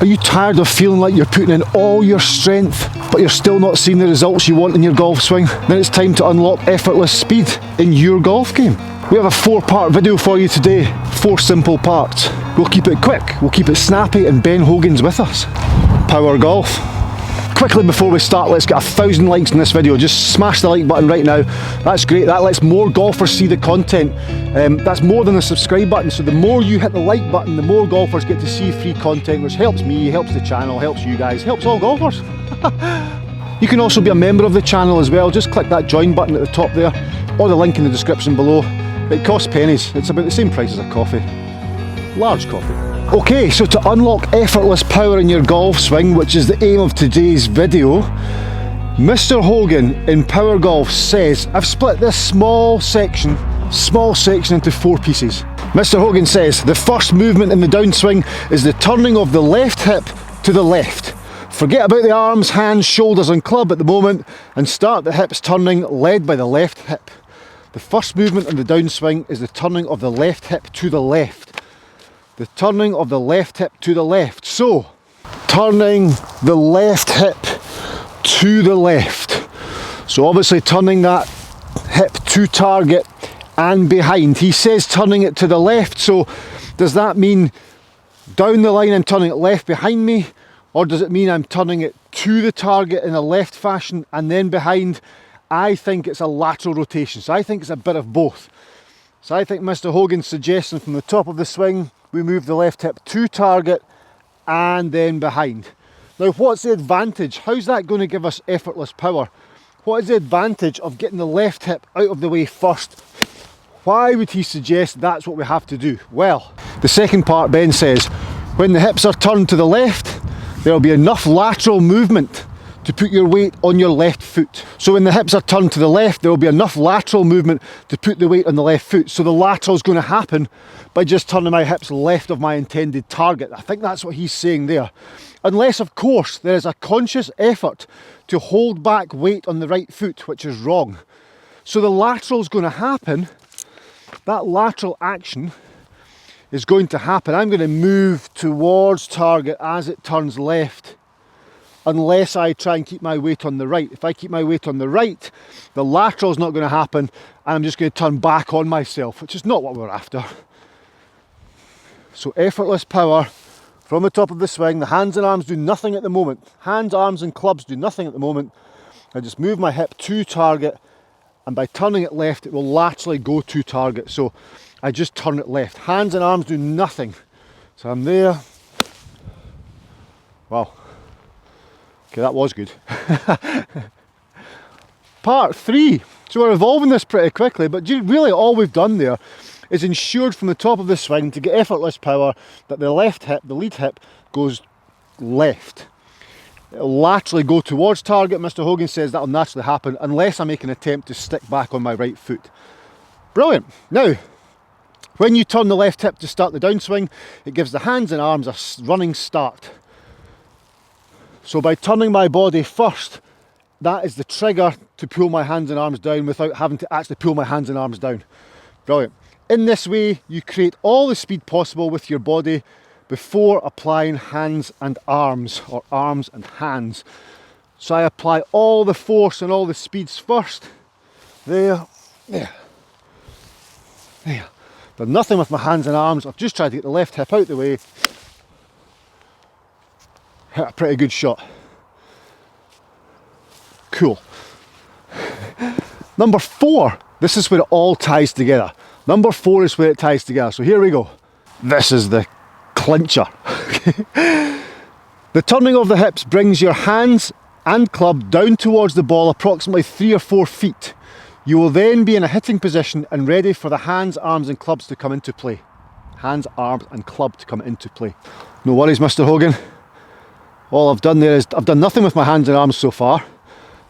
Are you tired of feeling like you're putting in all your strength, but you're still not seeing the results you want in your golf swing? Then it's time to unlock effortless speed in your golf game. We have a 4-part video for you today, 4 simple parts. We'll keep it quick, we'll keep it snappy, and Ben Hogan's with us. Power golf. Quickly before we start, let's get 1,000 likes in this video. Just smash the like button right now. That's great, that lets more golfers see the content. That's more than the subscribe button, so the more you hit the like button, the more golfers get to see free content, which helps me, helps the channel, helps you guys, helps all golfers. You can also be a member of the channel as well. Just click that join button at the top there, or the link in the description below. It costs pennies, it's about the same price as a coffee. Large coffee. Okay, so to unlock effortless power in your golf swing, which is the aim of today's video, Mr. Hogan in Power Golf says, I've split this small section into 4 pieces. Mr. Hogan says, the first movement in the downswing is the turning of the left hip to the left. Forget about the arms, hands, shoulders and club at the moment and start the hips turning, led by the left hip. The first movement in the downswing is the turning of the left hip to the left. The turning of the left hip to the left. So, turning the left hip to the left. So obviously turning that hip to target and behind. He says turning it to the left, so does that mean down the line I'm turning it left behind me? Or does it mean I'm turning it to the target in a left fashion and then behind? I think it's a lateral rotation, so I think it's a bit of both. So I think Mr. Hogan's suggesting from the top of the swing, we move the left hip to target and then behind. Now what's the advantage? How's that going to give us effortless power? What is the advantage of getting the left hip out of the way first? Why would he suggest that's what we have to do? Well, the second part, Ben says, when the hips are turned to the left, there'll be enough lateral movement to put your weight on your left foot. So when the hips are turned to the left, there will be enough lateral movement to put the weight on the left foot. So the lateral is going to happen by just turning my hips left of my intended target. I think that's what he's saying there. Unless, of course, there is a conscious effort to hold back weight on the right foot, which is wrong. So the lateral is going to happen. That lateral action is going to happen. I'm going to move towards target as it turns left, unless I try and keep my weight on the right. If I keep my weight on the right, the lateral is not going to happen and I'm just going to turn back on myself, which is not what we're after. So effortless power from the top of the swing. The hands and arms do nothing at the moment. Hands, arms and clubs do nothing at the moment. I just move my hip to target, and by turning it left it will laterally go to target. So I just turn it left. Hands and arms do nothing. So I'm there. Wow. Okay, that was good. Part 3. So we're evolving this pretty quickly, but really all we've done there is ensured from the top of the swing to get effortless power that the left hip, the lead hip, goes left. It'll laterally go towards target. Mr. Hogan says that'll naturally happen unless I make an attempt to stick back on my right foot. Brilliant. Now, when you turn the left hip to start the downswing, it gives the hands and arms a running start. So by turning my body first, that is the trigger to pull my hands and arms down without having to actually pull my hands and arms down. Brilliant. In this way, you create all the speed possible with your body before applying hands and arms, or arms and hands. So I apply all the force and all the speeds first. There, there, there. Done nothing with my hands and arms. I've just tried to get the left hip out the way. Hit a pretty good shot. Cool. Number 4. This is where it all ties together. Number 4 is where it ties together. So here we go. This is the clincher. The turning of the hips brings your hands and club down towards the ball approximately 3 or 4 feet. You will then be in a hitting position and ready for the hands, arms and clubs to come into play. Hands, arms and club to come into play. No worries, Mr. Hogan. All I've done there is, I've done nothing with my hands and arms so far.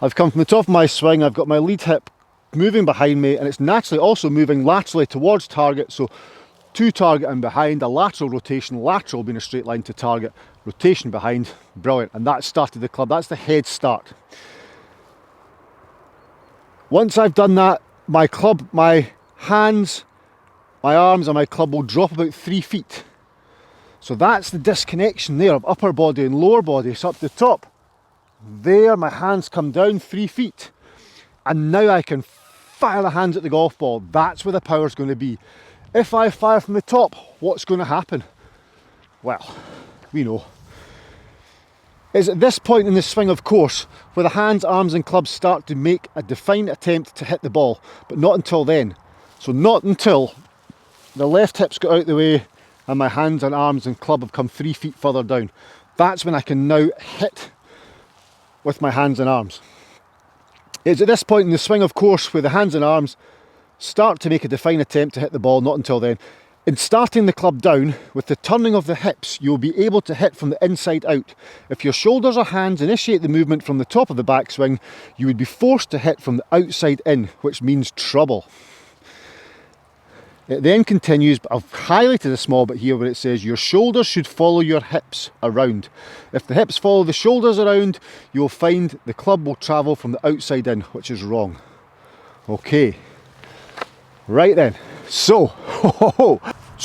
I've come from the top of my swing, I've got my lead hip moving behind me and it's naturally also moving laterally towards target. So to target and behind, a lateral rotation, lateral being a straight line to target, rotation behind, brilliant. And that started the club, that's the head start. Once I've done that, my club, my hands, my arms and my club will drop about 3 feet. So that's the disconnection there of upper body and lower body. So up the top, there my hands come down 3 feet. And now I can fire the hands at the golf ball. That's where the power's going to be. If I fire from the top, what's going to happen? Well, we know. It's at this point in the swing, of course, where the hands, arms and clubs start to make a defined attempt to hit the ball, but not until then. So not until the left hip's got out of the way and my hands and arms and club have come 3 feet further down. That's when I can now hit with my hands and arms. It's at this point in the swing, of course, where the hands and arms start to make a defined attempt to hit the ball, not until then. In starting the club down, with the turning of the hips, you'll be able to hit from the inside out. If your shoulders or hands initiate the movement from the top of the backswing, you would be forced to hit from the outside in, which means trouble. It then continues, but I've highlighted a small bit here where it says your shoulders should follow your hips around. If the hips follow the shoulders around, you'll find the club will travel from the outside in, which is wrong. Okay, right then. So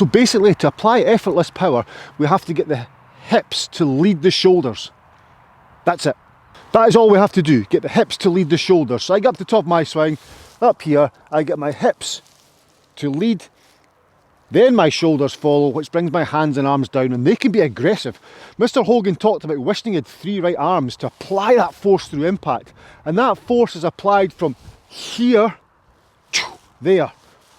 basically, to apply effortless power, we have to get the hips to lead the shoulders. That's it. That is all we have to do, get the hips to lead the shoulders. So I get up to the top of my swing, up here, I get my hips to lead, then my shoulders follow, which brings my hands and arms down, and they can be aggressive. Mr. Hogan talked about wishing he had 3 right arms to apply that force through impact, and that force is applied from here, there,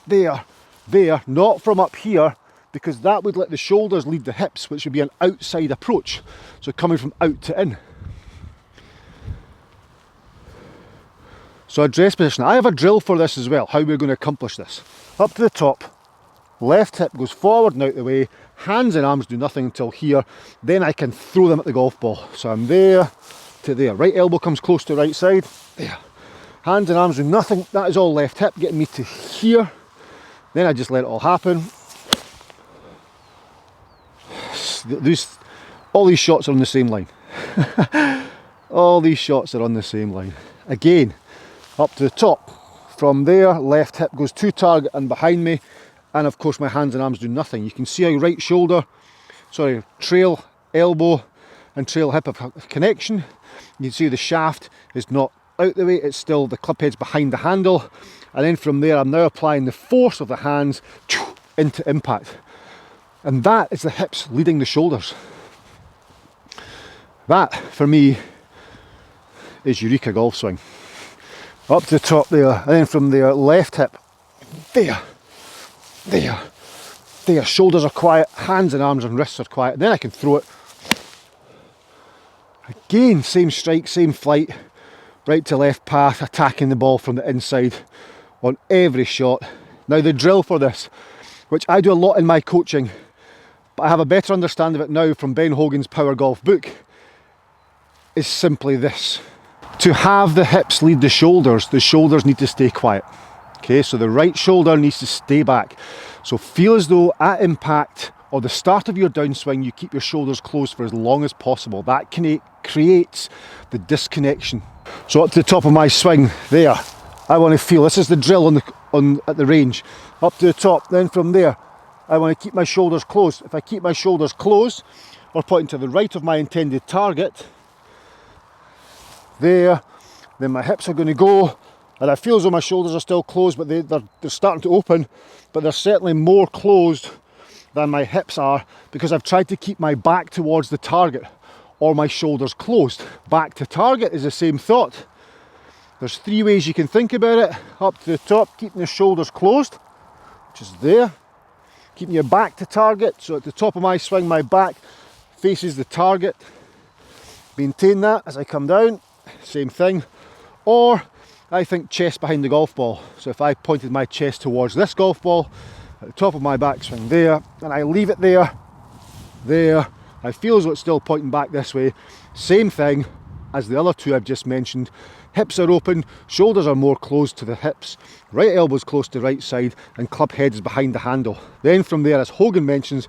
there, there, not from up here, because that would let the shoulders lead the hips, which would be an outside approach, so coming from out to in. So address position. I have a drill for this as well, how we're going to accomplish this. Up to the top, left hip goes forward and out the way, hands and arms do nothing until here, then I can throw them at the golf ball. So I'm there to there, right elbow comes close to right side, there. Hands and arms do nothing, that is all left hip, getting me to here. Then I just let it all happen. All these shots are on the same line. All these shots are on the same line. Again, up to the top. From there, left hip goes to target and behind me. And of course my hands and arms do nothing. You can see how right shoulder, trail, elbow and trail hip have a connection. You can see the shaft is not out the way, it's still, the club head's behind the handle. And then from there, I'm now applying the force of the hands into impact. And that is the hips leading the shoulders. That, for me, is EUREKA golf swing. Up to the top there, and then from there, left hip, there, there, there. Shoulders are quiet, hands and arms and wrists are quiet. Then I can throw it. Again, same strike, same flight, right to left path, attacking the ball from the inside on every shot. Now the drill for this, which I do a lot in my coaching, but I have a better understanding of it now from Ben Hogan's Power Golf book, is simply this. To have the hips lead the shoulders need to stay quiet. Okay, so the right shoulder needs to stay back. So feel as though at impact or the start of your downswing, you keep your shoulders closed for as long as possible. That creates the disconnection. So up to the top of my swing there, I want to feel, this is the drill at the range. Up to the top, then from there, I want to keep my shoulders closed. If I keep my shoulders closed or pointing to the right of my intended target, there, then my hips are going to go, and I feel as though my shoulders are still closed, but they're starting to open, but they're certainly more closed than my hips are, because I've tried to keep my back towards the target or my shoulders closed. Back to target is the same thought. There's 3 ways you can think about it. Up to the top, keeping the shoulders closed, which is there. Keeping your back to target, so at the top of my swing, my back faces the target. Maintain that as I come down. Same thing. Or I think chest behind the golf ball. So if I pointed my chest towards this golf ball at the top of my backswing there, and I leave it there, I feel as though it's still pointing back this way. Same thing as the other 2 I've just mentioned. Hips are open, shoulders are more closed to the hips, right elbow's close to right side, and club head is behind the handle. Then from there, as Hogan mentions,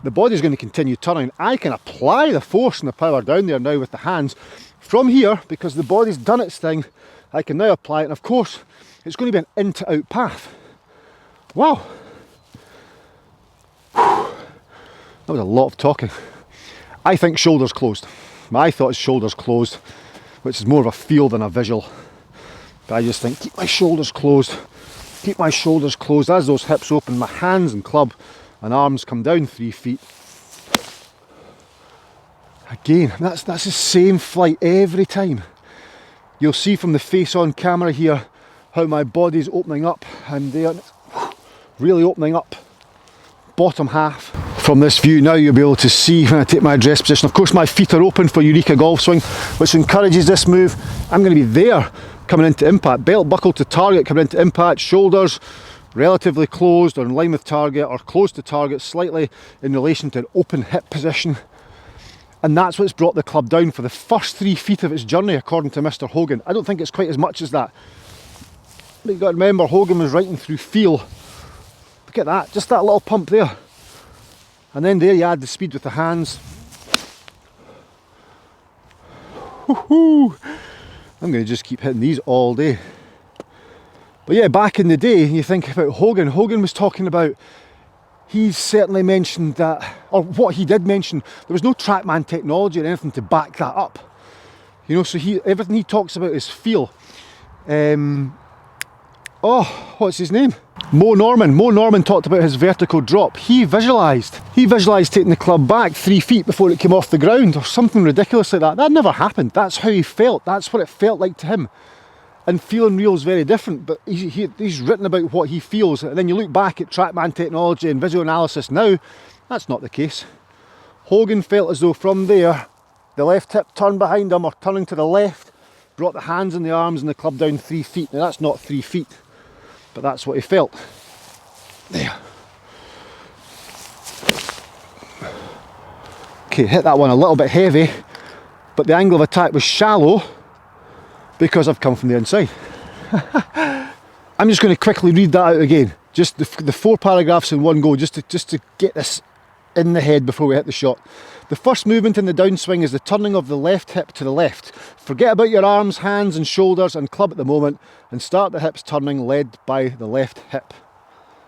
the body's going to continue turning. I can apply the force and the power down there now with the hands. From here, because the body's done its thing, I can now apply it, and of course, it's going to be an in to out path. Wow. That was a lot of talking. I think shoulders closed. My thought is shoulders closed, which is more of a feel than a visual. But I just think, keep my shoulders closed. Keep my shoulders closed as those hips open. My hands and club and arms come down 3 feet. Again, that's the same flight every time. You'll see from the face on camera here how my body's opening up. I'm there, really opening up. Bottom half. From this view now you'll be able to see when I take my address position. Of course my feet are open for EUREKA golf swing, which encourages this move. I'm going to be there coming into impact. Belt buckle to target coming into impact. Shoulders relatively closed or in line with target or close to target slightly in relation to an open hip position. And that's what's brought the club down for the first 3 feet of its journey according to Mr. Hogan. I don't think it's quite as much as that. But you've got to remember Hogan was writing through feel. Look at that, just that little pump there. And then there you add the speed with the hands. Woohoo! I'm going to just keep hitting these all day. But yeah, back in the day, you think about Hogan. Hogan was talking about, he certainly mentioned that, or what he did mention, there was no TrackMan technology or anything to back that up. You know, so everything he talks about is feel. What's his name? Mo Norman talked about his vertical drop. He visualised taking the club back 3 feet before it came off the ground or something ridiculous like that. That never happened. That's how he felt. That's what it felt like to him. And feeling real is very different, but he's written about what he feels. And then you look back at TrackMan technology and visual analysis now, that's not the case. Hogan felt as though from there, the left hip turned behind him or turning to the left, brought the hands and the arms and the club down 3 feet. Now that's not 3 feet. But that's what he felt. There. Okay, hit that one a little bit heavy, but the angle of attack was shallow because I've come from the inside. I'm just going to quickly read that out again. Just the 4 paragraphs in one go, just to get this in the head before we hit the shot. The first movement in the downswing is the turning of the left hip to the left. Forget about your arms, hands and shoulders and club at the moment and start the hips turning led by the left hip.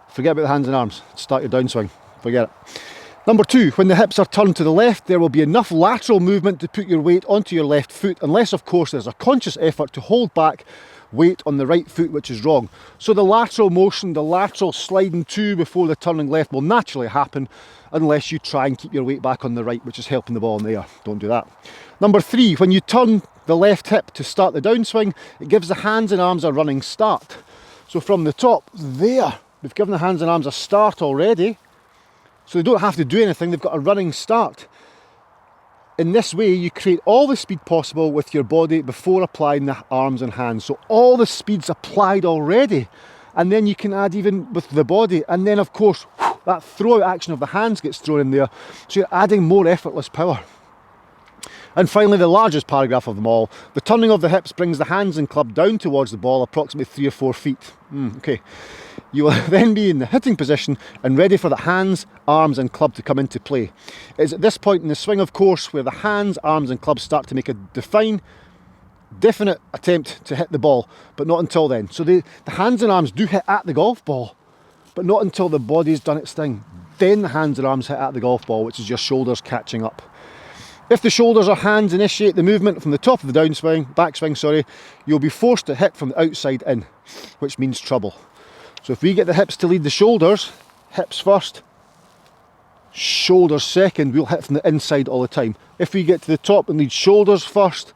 Forget about the hands and arms. Start your downswing. Forget it. Number 2, when the hips are turned to the left, there will be enough lateral movement to put your weight onto your left foot, unless of course there's a conscious effort to hold back weight on the right foot, which is wrong. So the lateral motion, the lateral sliding to before the turning left will naturally happen unless you try and keep your weight back on the right, which is helping the ball in the air. Don't do that. Number 3, when you turn the left hip to start the downswing, it gives the hands and arms a running start. So from the top there, we've given the hands and arms a start already. So they don't have to do anything, they've got a running start. In this way, you create all the speed possible with your body before applying the arms and hands. So all the speed's applied already. And then you can add even with the body. And then of course, that throw out action of the hands gets thrown in there. So you're adding more effortless power. And finally, the largest paragraph of them all, the turning of the hips brings the hands and club down towards the ball approximately 3 or 4 feet. Okay. You will then be in the hitting position and ready for the hands, arms and club to come into play. It's at this point in the swing, of course, where the hands, arms and club start to make a definite attempt to hit the ball, but not until then. So the hands and arms do hit at the golf ball, but not until the body's done its thing. Then the hands and arms hit at the golf ball, which is your shoulders catching up. If the shoulders or hands initiate the movement from the top of the backswing, you'll be forced to hit from the outside in, which means trouble. So if we get the hips to lead the shoulders, hips first, shoulders second, we'll hit from the inside all the time. If we get to the top and lead shoulders first,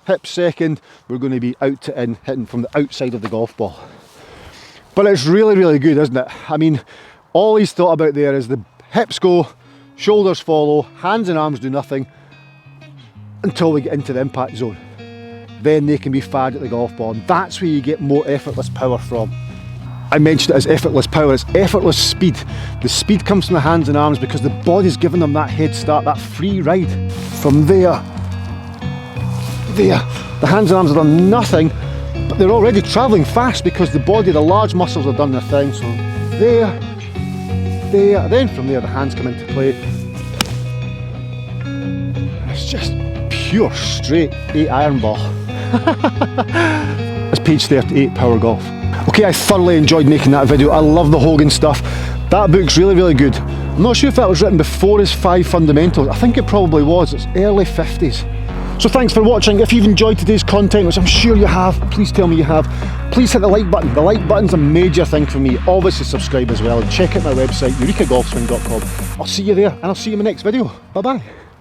hips second, we're going to be out to in, hitting from the outside of the golf ball. But it's really, really good, isn't it? I mean, all he's thought about there is the hips go, shoulders follow, hands and arms do nothing until we get into the impact zone. Then they can be fired at the golf ball, and that's where you get more effortless power from. I mentioned it as effortless power, it's effortless speed. The speed comes from the hands and arms because the body's giving them that head start, that free ride. From there, the hands and arms have done nothing, but they're already travelling fast because the body, the large muscles have done their thing. So there, then from there the hands come into play. It's just pure straight 8 iron ball. It's page 38, Power Golf. Okay, I thoroughly enjoyed making that video. I love the Hogan stuff. That book's really, really good. I'm not sure if that was written before his 5 fundamentals. I think it probably was. It's early 50s. So thanks for watching. If you've enjoyed today's content, which I'm sure you have, please tell me you have. Please hit the like button. The like button's a major thing for me. Obviously subscribe as well, and check out my website, eurekagolfswing.com. I'll see you there, and I'll see you in my next video. Bye bye.